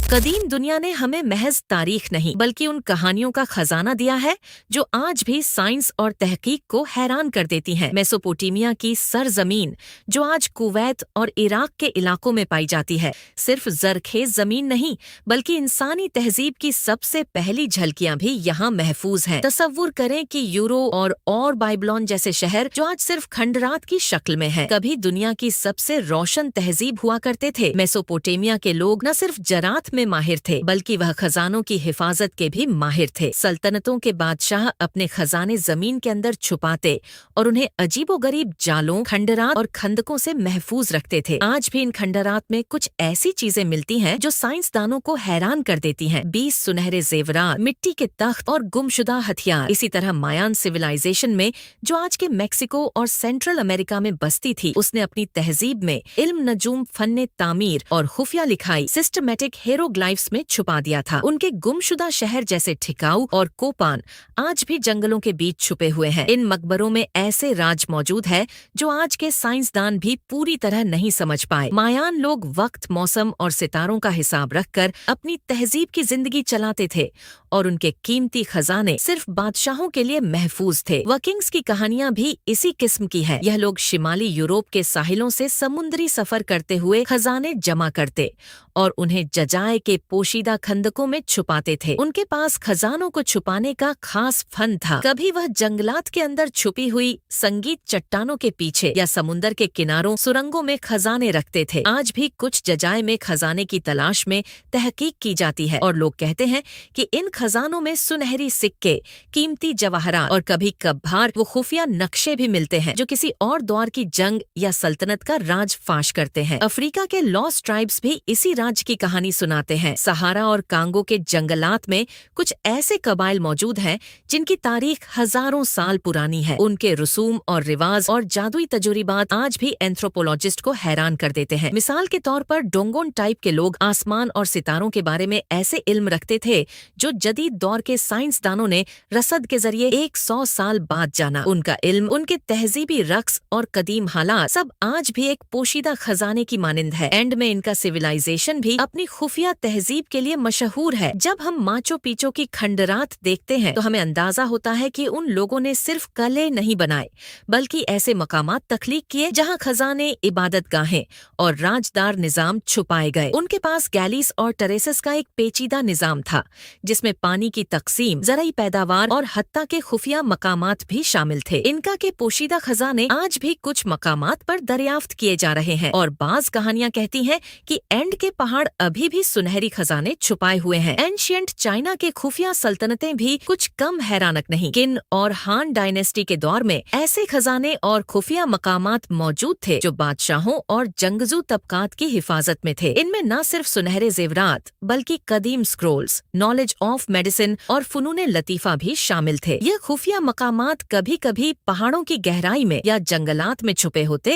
कदीम दुनिया ने हमें महज तारीख नहीं बल्कि उन कहानियों का खजाना दिया है जो आज भी साइंस और तहकीक को हैरान कर देती हैं। मेसोपोटामिया की सरजमीन जो आज कुवैत और इराक के इलाकों में पाई जाती है, सिर्फ जरखेज जमीन नहीं बल्कि इंसानी तहजीब की सबसे पहली झलकियां भी यहाँ महफूज हैं। तसव्वुर करें कि यूरो और बाइबलोन जैसे शहर जो आज सिर्फ खंडरात की शक्ल में है, कभी दुनिया की सबसे रोशन तहजीब हुआ करते थे। मेसोपोटामिया के लोग न सिर्फ जरात में माहिर थे बल्कि वह खजानों की हिफाजत के भी माहिर थे। सल्तनतों के बादशाह अपने खजाने जमीन के अंदर छुपाते और उन्हें अजीबोगरीब जालों, खंडरात और खंदकों से महफूज रखते थे। आज भी इन खंडरात में कुछ ऐसी चीजें मिलती हैं जो साइंसदानों को हैरान कर देती हैं। 20 सुनहरे जेवरात, मिट्टी के तख्त और गुमशुदा हथियार। इसी तरह मायान सिविलाइजेशन में जो आज के मेक्सिको और सेंट्रल अमेरिका में बसती थी, उसने अपनी तहजीब में इल्म नजूम, फन्ने तामीर और खुफिया लिखाई, सिस्टमेटिक हेरोग्लाइफ्स में छुपा दिया था। उनके गुमशुदा शहर जैसे ठिकाऊ और कोपान आज भी जंगलों के बीच छुपे हुए हैं। इन मकबरों में ऐसे राज मौजूद है जो आज के साइंसदान भी पूरी तरह नहीं समझ पाए। मायान लोग वक्त, मौसम और सितारों का हिसाब रखकर अपनी तहजीब की जिंदगी चलाते थे और उनके कीमती खजाने सिर्फ बादशाहों के लिए महफूज थे। वकिंग्स की कहानियां भी इसी किस्म की है। यह लोग शिमाली यूरोप के साहिलों से समुद्री सफर करते हुए खजाने जमा करते और उन्हें जजाए के पोशीदा खंदकों में छुपाते थे। उनके पास खजानों को छुपाने का खास फन था। कभी वह जंगलात के अंदर छुपी हुई संगीत चट्टानों के पीछे या समुंदर के किनारों सुरंगों में खजाने रखते थे। आज भी कुछ जजाए में खजाने की तलाश में तहकीक की जाती है और लोग कहते हैं कि इन खजानों में सुनहरी सिक्के, कीमती जवाहरात और कभी कभार वो खुफिया नक्शे भी मिलते हैं जो किसी और दौर की जंग या सल्तनत का राज फाश करते हैं। अफ्रीका के लॉस्ट ट्राइब्स भी इसी राज की कहानी सुनाते हैं। सहारा और कांगो के जंगलात में कुछ ऐसे कबाइल मौजूद हैं जिनकी तारीख हजारों साल पुरानी है। उनके रसूम और रिवाज और जादुई तजुर्बात आज भी एंथ्रोपोलॉजिस्ट को हैरान कर देते हैं। मिसाल के तौर पर डोंगोन टाइप के लोग आसमान और सितारों के बारे में ऐसे इल्म रखते थे जो जदीद दौर के साइंसदानों ने रसद के जरिए 100 साल बाद जाना। उनका इल्म, उनके तहजीबी रक्स और कदीम हालात सब आज भी एक पोशीदा खजाने की मानिंद है। एंड में इनका सिविलाइजेशन भी अपनी खुफिया तहजीब के लिए मशहूर है। जब हम माचो पीचो की खंडरात देखते हैं तो हमें अंदाजा होता है कि उन लोगों ने सिर्फ कले नहीं बनाए बल्कि ऐसे मकामात तख्लीक किए जहां खजाने, इबादत गाहें और राजदार निजाम छुपाए गए। उनके पास गैलीस और टेरेसेस का एक पेचीदा निजाम था जिसमें पानी की तकसीम, ज़राई पैदावार और हत्ता के खुफिया मकामात भी शामिल थे। इनका के पोशीदा खजाने आज भी कुछ मकामात पर दरियाफ्त किए जा रहे हैं और बाज कहानियां कहती हैं कि एंड के पहाड़ अभी भी सुनहरी खजाने छुपाए हुए हैं। एंशिएंट चाइना के खुफिया सल्तनतें भी कुछ कम हैरानक नहीं। किन और हान डायनेस्टी के दौर में ऐसे खजाने और खुफिया मकामात मौजूद थे जो बादशाहों और जंगजू तबकात की हिफाजत में थे। इनमें न सिर्फ सुनहरे जेवरात बल्कि कदीम स्क्रोल्स, नॉलेज ऑफ मेडिसिन और फुनूने लतीफा भी शामिल थे। ये खुफिया मकामात कभी कभी पहाड़ों की गहराई में या जंगलात में छुपे होते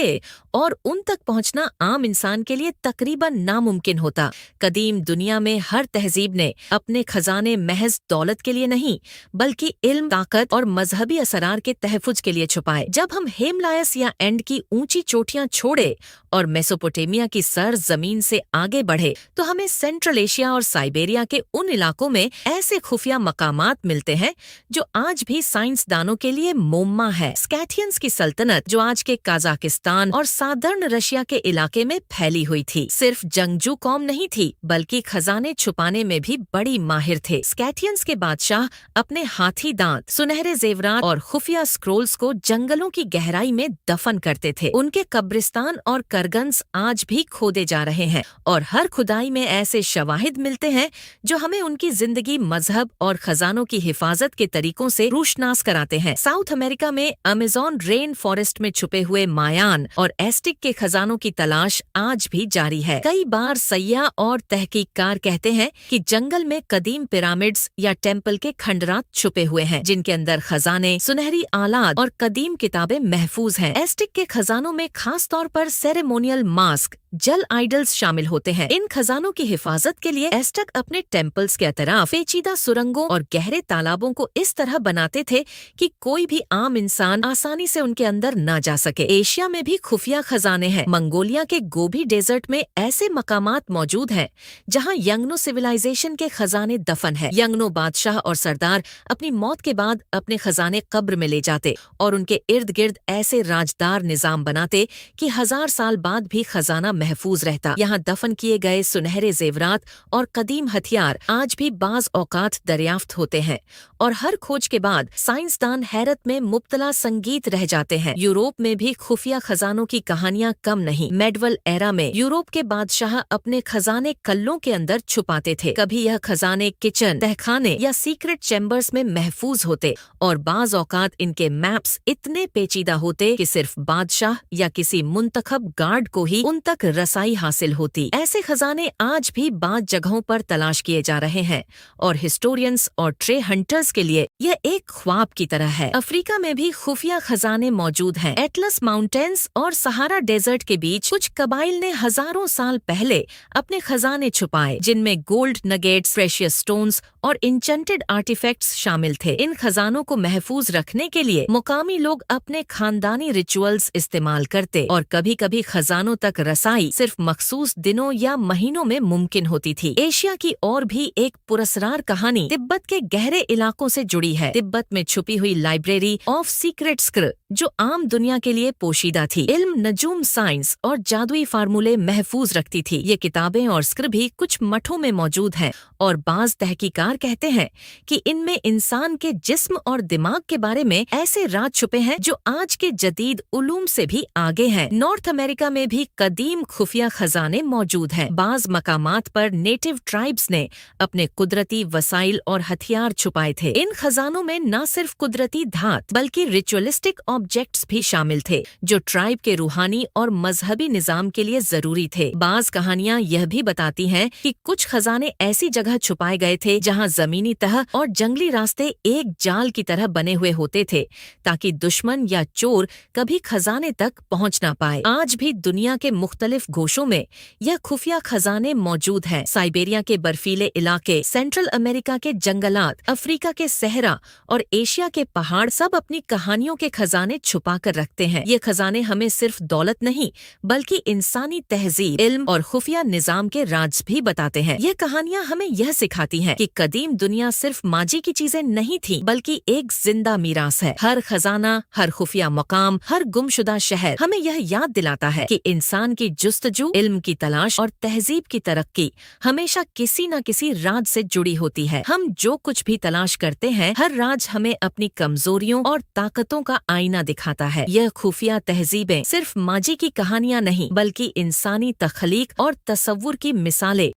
और उन तक पहुंचना आम इंसान के लिए तकरीबन नामुमकिन होता। कदीम दुनिया में हर तहजीब ने अपने खजाने महज दौलत के लिए नहीं बल्कि इल्म, ताकत और मजहबी असरार के तहफुज के लिए छुपाए। जब हम हिमालयस या एंड की ऊंची चोटियां छोड़े और मेसोपोटामिया की सर जमीन से आगे बढ़े तो हमें सेंट्रल एशिया और साइबेरिया के उन इलाकों में ऐसे खुफिया मकामात मिलते हैं जो आज भी साइंसदानों के लिए मोम्मा है। स्कैथियंस की सल्तनत जो आज के काजाकिस्तान और सादर्न रशिया के इलाके में फैली हुई थी, सिर्फ जंगजू कौम नहीं थी बल्कि खजाने छुपाने में भी बड़ी माहिर थे। स्कैथियंस के बादशाह अपने हाथी दांत, सुनहरे जेवरात और खुफिया स्क्रोल्स को जंगलों की गहराई में दफन करते थे। उनके कब्रिस्तान और करगन्स आज भी खोदे जा रहे हैं और हर खुदाई में ऐसे शवाहिद मिलते हैं जो हमें उनकी जिंदगी, मजहब और खजानों की हिफाजत के तरीकों से रोशनास कराते हैं। साउथ अमेरिका में अमेज़न रेन फॉरेस्ट में छुपे हुए मायान और एस्टिक के खजानों की तलाश आज भी जारी है। कई बार सय्याह और तहकीककार कहते हैं कि जंगल में कदीम पिरामिड्स या टेम्पल के खंडरात छुपे हुए हैं जिनके अंदर खजाने, सुनहरी आलात और कदीम किताबें महफूज हैं। एस्टिक के खजानों में खास तौर पर सेरेमोनियल मास्क, जल आइडल्स शामिल होते हैं। इन खजानों की हिफाजत के लिए एस्टेक अपने टेम्पल्स के अतराफ पेचीदा सुरंगों और गहरे तालाबों को इस तरह बनाते थे कि कोई भी आम इंसान आसानी से उनके अंदर न जा सके। एशिया में भी खुफिया खजाने हैं। मंगोलिया के गोबी डेजर्ट में ऐसे मकामात मौजूद हैं जहाँ यंगनो सिविलाइजेशन के खजाने दफन है। यंगनो बादशाह और सरदार अपनी मौत के बाद अपने खजाने कब्र में ले जाते और उनके इर्द गिर्द ऐसे राजदार निजाम बनाते कि 1000 साल बाद भी खजाना महफूज रहता। यहाँ दफन किए गए सुनहरे जेवरात और कदीम हथियार आज भी बाज औकात दरियाफ्त होते हैं और हर खोज के बाद साइंसदान हैरत में मुब्तला संगीत रह जाते हैं। यूरोप में भी खुफिया खजानों की कहानियां कम नहीं। मेडवल एरा में यूरोप के बादशाह अपने खजाने कल्लों के अंदर छुपाते थे। कभी यह खजाने किचन, तहखाने या सीक्रेट चैम्बर्स में महफूज होते और बाज औकात इनके मैप्स इतने पेचीदा होते कि सिर्फ बादशाह या किसी मुंतखब गार्ड को ही उन तक रसाई हासिल होती। ऐसे खजाने आज भी बाज़ जगहों पर तलाश किए जा रहे हैं और हिस्टोरियंस और ट्रे हंटर्स के लिए यह एक ख्वाब की तरह है। अफ्रीका में भी खुफिया खजाने मौजूद हैं। एटलस माउंटेन्स और सहारा डेजर्ट के बीच कुछ कबाइल ने हजारों साल पहले अपने खजाने छुपाए, जिनमें गोल्ड नगेट्स, प्रेशियस स्टोन्स और इंचेंटेड आर्टिफैक्ट्स शामिल थे। इन खजानों को महफूज रखने के लिए मुकामी लोग अपने खानदानी रिचुअल्स इस्तेमाल करते और कभी-कभी खजानों तक रसाई सिर्फ मखसूस दिनों या महीनों में मुमकिन होती थी। एशिया की और भी एक पुरस्कार कहानी तिब्बत के गहरे इलाकों से जुड़ी है। तिब्बत में छुपी हुई लाइब्रेरी ऑफ सीक्रेट स्क्र, जो आम दुनिया के लिए पोशीदा थी, इल्म, नजूम, साइंस और जादुई फार्मूले महफूज रखती थी। ये किताबें और स्क्र भी कुछ मठों में मौजूद हैं और बाज तहकीकार कहते हैं कि इनमें इंसान के जिस्म और दिमाग के बारे में ऐसे राज छुपे हैं जो आज के जदीद उलूम से भी आगे हैं। नॉर्थ अमेरिका में भी कदीम खुफिया खजाने मौजूद हैं। बाज मकामात पर नेटिव ट्राइब्स ने अपने कुदरती वसाइल और हथियार छुपाए थे। इन खजानों में न सिर्फ कुदरती धात बल्कि रिचुअलिस्टिक ऑब्जेक्ट्स भी शामिल थे जो ट्राइब के रूहानी और मजहबी निजाम के लिए जरूरी थे। बाज कहानियां यह भी बताती हैं कि कुछ खजाने ऐसी जगह छुपाए गए थे जहां जमीनी तह और जंगली रास्ते एक जाल की तरह बने हुए होते थे ताकि दुश्मन या चोर कभी खजाने तक पहुंच न पाए। आज भी दुनिया के मुख्तलिफ गोशों में यह खुफिया खजाने मौजूद हैं। साइबेरिया के बर्फीले इलाके, सेंट्रल अमेरिका के जंगलात, अफ्रीका के सहरा और एशिया के पहाड़ सब अपनी कहानियों के खजाने छुपा कर रखते हैं। ये खजाने हमें सिर्फ दौलत नहीं बल्कि इंसानी तहजीब, इल्म और खुफिया निजाम के राज भी बताते हैं। ये कहानियां हमें यह सिखाती हैं कि कदीम दुनिया सिर्फ माजी की चीजें नहीं थी बल्कि एक जिंदा मीरास है। हर खजाना, हर खुफिया मकाम, हर गुमशुदा शहर हमें यह याद दिलाता है कि इंसान की जुस्तजू, इल्म की तलाश और तहजीब की तरक्की हमेशा किसी न किसी राज से जुड़ी होती है। हम जो कुछ भी तलाश करते हैं, हर राज हमें अपनी कमजोरियों और ताकतों का आईना दिखाता है। यह खुफिया तहजीबें सिर्फ माजी की कहानियां नहीं बल्कि इंसानी तख्लीक और तसव्वुर की मिसालें